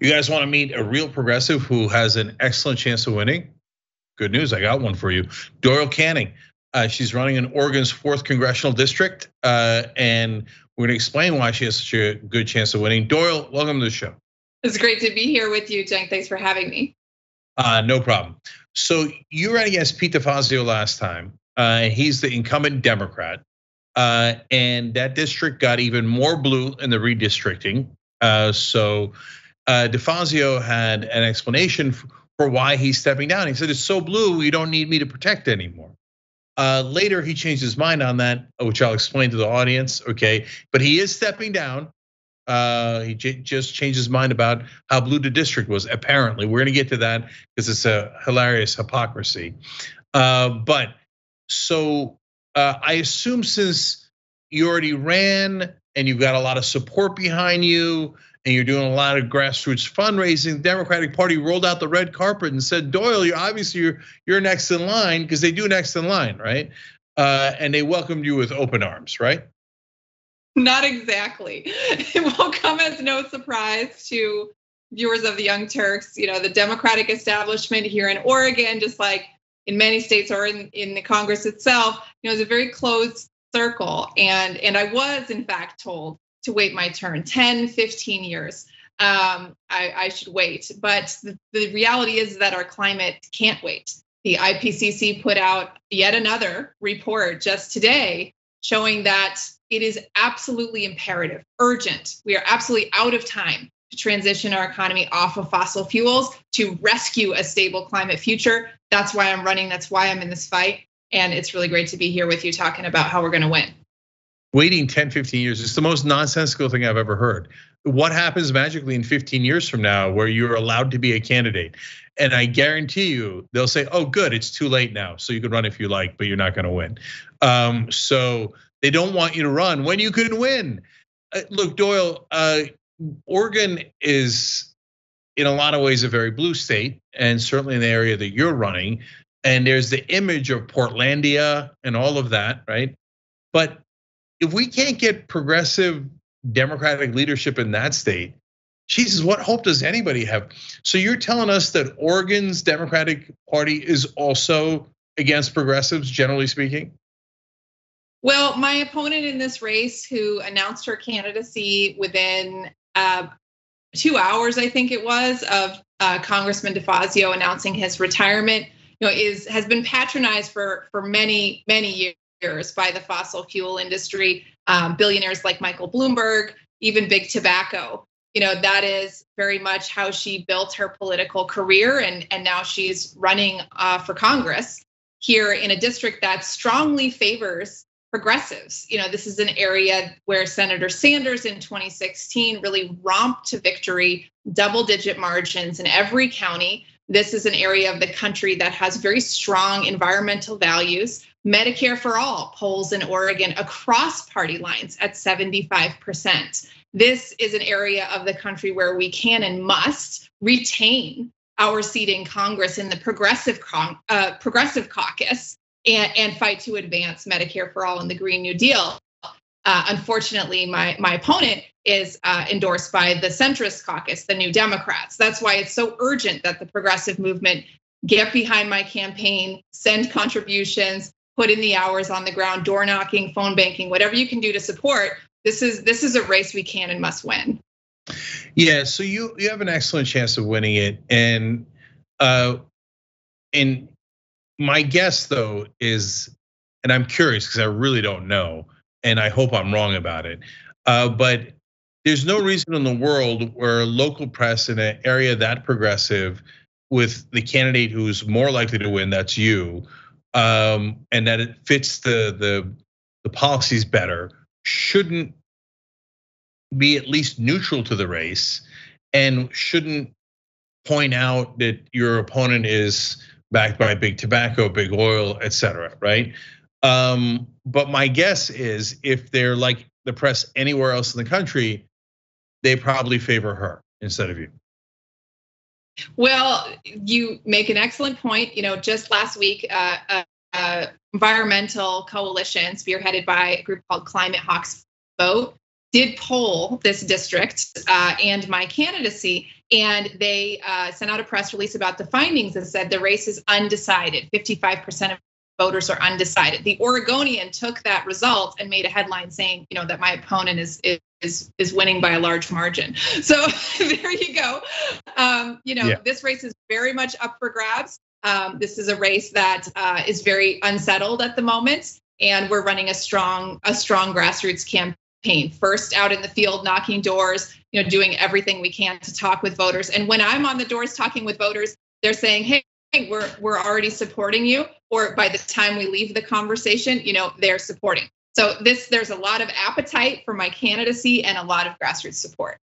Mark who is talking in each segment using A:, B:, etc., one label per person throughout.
A: You guys want to meet a real progressive who has an excellent chance of winning? Good news, I got one for you. Doyle Canning. She's running in Oregon's 4th congressional district, and we're gonna explain why she has such a good chance of winning. Doyle, welcome to the show.
B: It's great to be here with you, Cenk. Thanks for having me.
A: No problem. So you ran against Pete DeFazio last time. He's the incumbent Democrat, and that district got even more blue in the redistricting. So DeFazio had an explanation for why he's stepping down. He said, it's so blue, you don't need me to protect anymore. Later, he changed his mind on that, which I'll explain to the audience, okay? But he is stepping down. He just changed his mind about how blue the district was, apparently. We're gonna get to that because it's a hilarious hypocrisy. But so I assume since you already ran and you've got a lot of support behind you and you're doing a lot of grassroots fundraising, the Democratic Party rolled out the red carpet and said, Doyle, you're next in line, because they do next in line, right? And they welcomed you with open arms, right?
B: Not exactly. It will come as no surprise to viewers of the Young Turks. The Democratic establishment here in Oregon, just like in many states or in the Congress itself, is a very closed circle. And I was in fact told to wait my turn, 10, 15 years. I should wait. But the reality is that our climate can't wait. The IPCC put out yet another report just today showing that it is absolutely imperative, urgent. We are absolutely out of time to transition our economy off of fossil fuels to rescue a stable climate future. That's why I'm running. That's why I'm in this fight. And it's really great to be here with you talking about how we're going to win.
A: Waiting 10, 15 years is the most nonsensical thing I've ever heard. What happens magically in 15 years from now where you're allowed to be a candidate? And I guarantee you, they'll say, oh, good, it's too late now. So you can run if you like, but you're not gonna win. So they don't want you to run when you can win. Look, Doyle, Oregon is in a lot of ways a very blue state, and certainly in the area that you're running. And there's the image of Portlandia and all of that, right? But if we can't get progressive Democratic leadership in that state, Jesus, what hope does anybody have? So you're telling us that Oregon's Democratic Party is also against progressives, generally speaking?
B: Well, my opponent in this race, who announced her candidacy within 2 hours, I think it was, of Congressman DeFazio announcing his retirement, has been patronized for many years by the fossil fuel industry, billionaires like Michael Bloomberg, even big tobacco. That is very much how she built her political career, and now she's running for Congress here in a district that strongly favors progressives. This is an area where Senator Sanders in 2016 really romped to victory, double-digit margins in every county. This is an area of the country that has very strong environmental values. Medicare for all polls in Oregon across party lines at 75%. This is an area of the country where we can and must retain our seat in Congress in the progressive caucus and fight to advance Medicare for all and the Green New Deal. Unfortunately, my opponent is endorsed by the centrist caucus, the New Democrats. That's why it's so urgent that the progressive movement get behind my campaign, send contributions, put in the hours on the ground, door knocking, phone banking, whatever you can do to support. This is a race we can and must win.
A: Yeah, so you have an excellent chance of winning it, and my guess though is, and I'm curious because I really don't know, and I hope I'm wrong about it, but there's no reason in the world where local press in an area that progressive, with the candidate who's more likely to win, that's you, and that it fits the policies better, shouldn't be at least neutral to the race, and shouldn't point out that your opponent is backed by big tobacco, big oil, et cetera, right? But my guess is if they're like the press anywhere else in the country, they probably favor her instead of you.
B: Well, you make an excellent point. Just last week, environmental coalition spearheaded by a group called Climate Hawks Vote did poll this district and my candidacy. And they sent out a press release about the findings that said the race is undecided. 55% of voters are undecided. The Oregonian took that result and made a headline saying, that my opponent is winning by a large margin. So there you go. This race is very much up for grabs. This is a race that is very unsettled at the moment, and we're running a strong grassroots campaign. First out in the field, knocking doors, doing everything we can to talk with voters. And when I'm on the doors talking with voters, they're saying, hey, we're already supporting you. Or by the time we leave the conversation, they're supporting. So there's a lot of appetite for my candidacy and a lot of grassroots support.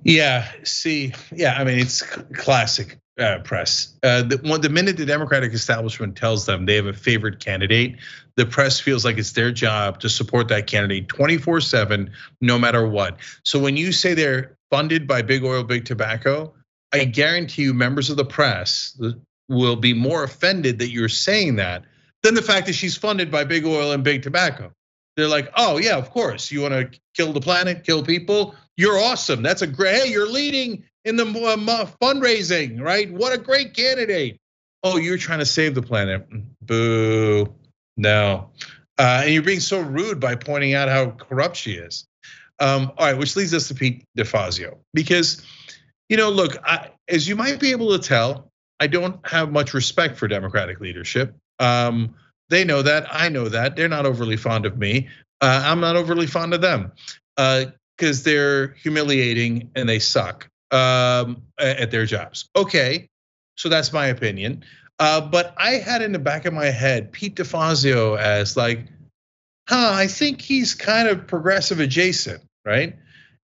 A: Yeah, I mean, it's classic press. The minute the Democratic establishment tells them they have a favorite candidate, the press feels like it's their job to support that candidate 24/7, no matter what. So when you say they're funded by big oil, big tobacco, I guarantee you members of the press will be more offended that you're saying that than the fact that she's funded by big oil and big tobacco. They're like, oh yeah, of course, you want to kill the planet, kill people? You're awesome. That's a great, hey, you're leading in the fundraising, right? What a great candidate. Oh, you're trying to save the planet. Boo, no. And you're being so rude by pointing out how corrupt she is. All right, which leads us to Pete DeFazio. Because, look, as you might be able to tell, I don't have much respect for Democratic leadership. They know that, I know that. They're not overly fond of me. I'm not overly fond of them because they're humiliating and they suck at their jobs. Okay, so that's my opinion. But I had in the back of my head Pete DeFazio as like, I think he's kind of progressive adjacent, right?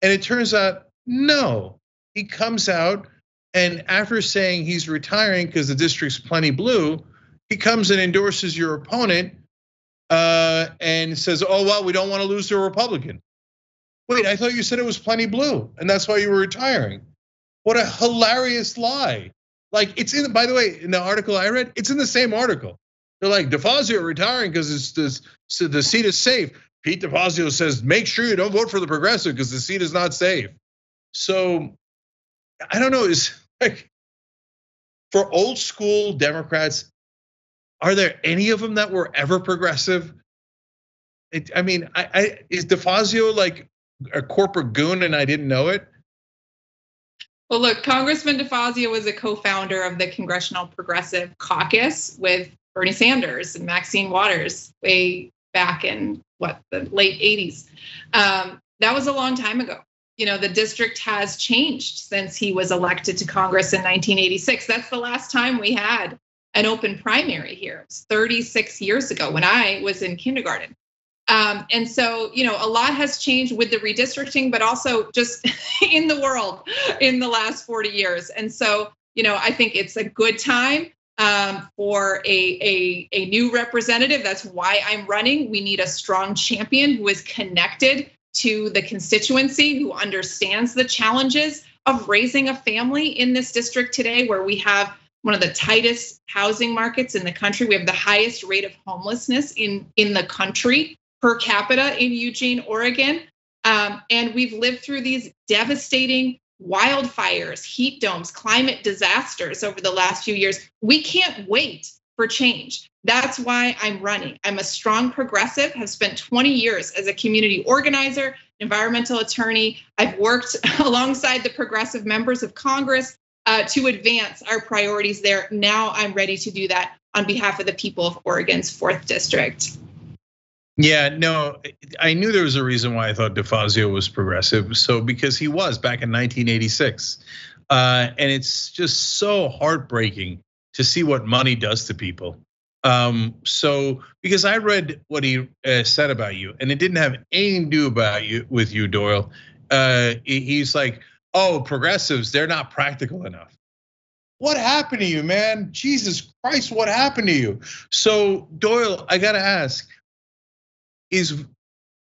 A: And it turns out, no, he comes out and after saying he's retiring because the district's plenty blue, he comes and endorses your opponent and says, oh, well, we don't want to lose to a Republican. Wait, I thought you said it was plenty blue and that's why you were retiring. What a hilarious lie. Like it's in, by the way, in the article I read, it's in the same article. They're like, DeFazio retiring because the seat is safe. Pete DeFazio says, make sure you don't vote for the progressive because the seat is not safe. So I don't know, it's like for old school Democrats, are there any of them that were ever progressive? Is DeFazio like a corporate goon and I didn't know it?
B: Well, look, Congressman DeFazio was a co-founder of the Congressional Progressive Caucus with Bernie Sanders and Maxine Waters way back in the late 80s. That was a long time ago. The district has changed since he was elected to Congress in 1986. That's the last time we had an open primary here. It was 36 years ago when I was in kindergarten. And so, a lot has changed with the redistricting, but also just in the world in the last 40 years. And so, I think it's a good time for a new representative. That's why I'm running. We need a strong champion who is connected to the constituency, who understands the challenges of raising a family in this district today, where we have one of the tightest housing markets in the country. We have the highest rate of homelessness in the country per capita in Eugene, Oregon. And we've lived through these devastating wildfires, heat domes, climate disasters over the last few years. We can't wait for change. That's why I'm running. I'm a strong progressive, have spent 20 years as a community organizer, environmental attorney. I've worked alongside the progressive members of Congress to advance our priorities there. Now I'm ready to do that on behalf of the people of Oregon's 4th district.
A: Yeah, no, I knew there was a reason why I thought DeFazio was progressive. So because he was back in 1986. And it's just so heartbreaking to see what money does to people. So because I read what he said about you, and it didn't have anything to do with you, Doyle. He's like, oh, progressives, they're not practical enough. What happened to you, man? Jesus Christ, what happened to you? So Doyle, I gotta ask, is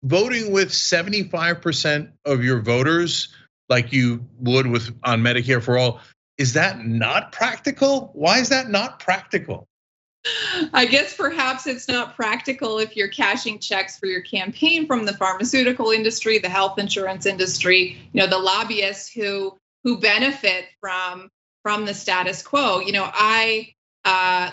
A: voting with 75% of your voters like you would on Medicare for all, is that not practical? Why is that not practical?
B: I guess perhaps it's not practical if you're cashing checks for your campaign from the pharmaceutical industry, the health insurance industry, the lobbyists who who benefit from the status quo. I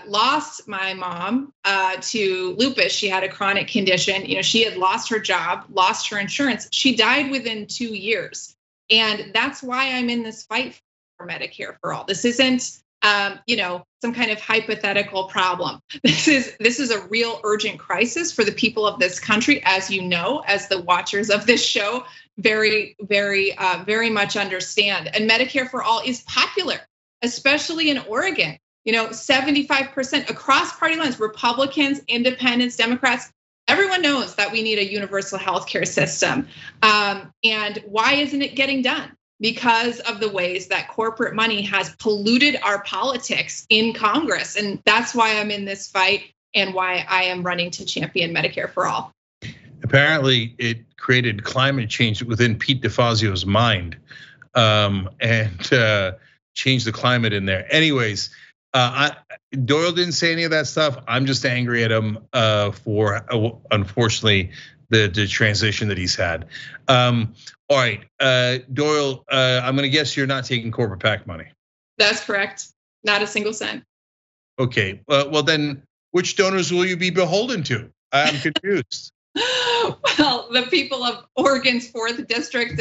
B: lost my mom to lupus. She had a chronic condition. She had lost her job, lost her insurance. She died within 2 years. And that's why I'm in this fight for Medicare for all. This isn't, some kind of hypothetical problem. This is a real urgent crisis for the people of this country, as you know, as the watchers of this show very, very, very much understand. And Medicare for all is popular, especially in Oregon. 75% across party lines, Republicans, independents, Democrats, everyone knows that we need a universal healthcare system. And why isn't it getting done? Because of the ways that corporate money has polluted our politics in Congress. And that's why I'm in this fight and why I am running to champion Medicare for all.
A: Apparently, it created climate change within Pete DeFazio's mind and changed the climate in there. Anyways, Doyle didn't say any of that stuff. I'm just angry at him for, unfortunately, the transition that he's had. All right, Doyle, I'm gonna guess you're not taking corporate PAC money.
B: That's correct, not a single cent.
A: Okay, well then, which donors will you be beholden to? I'm confused.
B: Well, the people of Oregon's 4th district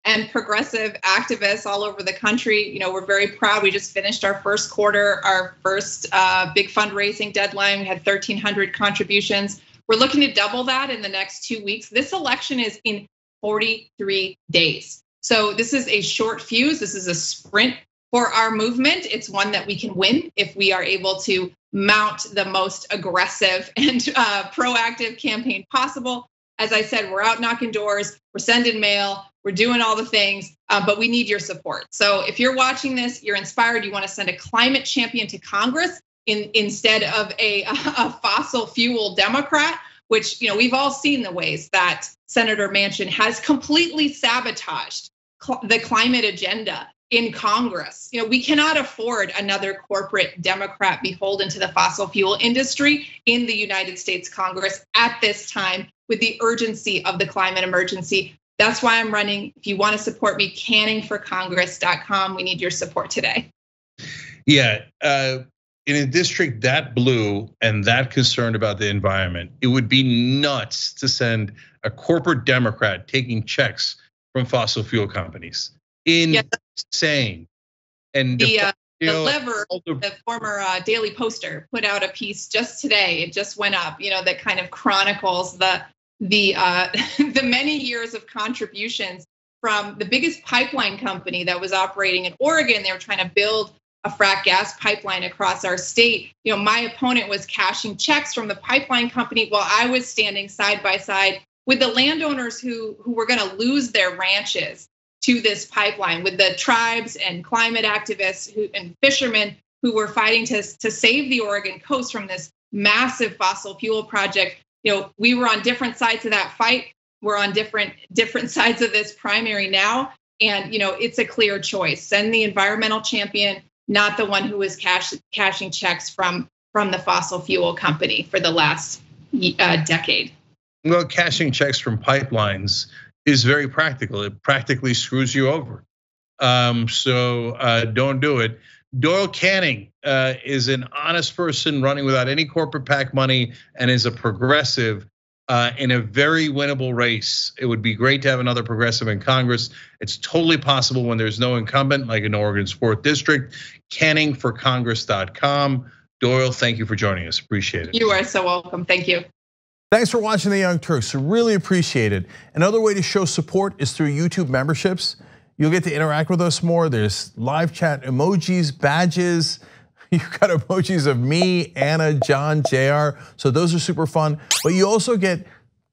B: and progressive activists all over the country. We're very proud. We just finished our first quarter, our first big fundraising deadline. We had 1,300 contributions. We're looking to double that in the next 2 weeks. This election is in 43 days. So this is a short fuse. This is a sprint for our movement. It's one that we can win if we are able to mount the most aggressive and proactive campaign possible. As I said, we're out knocking doors, we're sending mail, we're doing all the things, but we need your support. So if you're watching this, you're inspired, you want to send a climate champion to Congress instead of a fossil fuel Democrat, which we've all seen the ways that Senator Manchin has completely sabotaged the climate agenda in Congress. We cannot afford another corporate Democrat beholden to the fossil fuel industry in the United States Congress at this time with the urgency of the climate emergency. That's why I'm running. If you want to support me, canningforcongress.com. We need your support today.
A: Yeah, in a district that blue and that concerned about the environment, it would be nuts to send a corporate Democrat taking checks from fossil fuel companies. Insane. And
B: the former Daily Poster, put out a piece just today. It just went up, that kind of chronicles the many years of contributions from the biggest pipeline company that was operating in Oregon. They were trying to build a frack gas pipeline across our state. My opponent was cashing checks from the pipeline company while I was standing side by side with the landowners who were going to lose their ranches to this pipeline, with the tribes and climate activists and fishermen who were fighting to save the Oregon coast from this massive fossil fuel project. We were on different sides of that fight. We're on different sides of this primary now. And it's a clear choice. Send the environmental champion, not the one who was cashing checks from the fossil fuel company for the last decade.
A: Well, cashing checks from pipelines is very practical. It practically screws you over. So don't do it. Doyle Canning is an honest person running without any corporate PAC money and is a progressive in a very winnable race. It would be great to have another progressive in Congress. It's totally possible when there's no incumbent, like in Oregon's 4th district. Canningforcongress.com. Doyle, thank you for joining us. Appreciate it.
B: You are so welcome. Thank you.
C: Thanks for watching The Young Turks. Really appreciate it. Another way to show support is through YouTube memberships. You'll get to interact with us more. There's live chat emojis, badges. You've got emojis of me, Anna, John, JR. So those are super fun. But you also get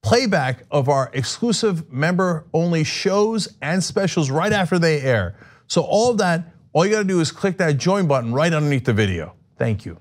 C: playback of our exclusive member-only shows and specials right after they air. So all of that, all you gotta do is click that join button right underneath the video. Thank you.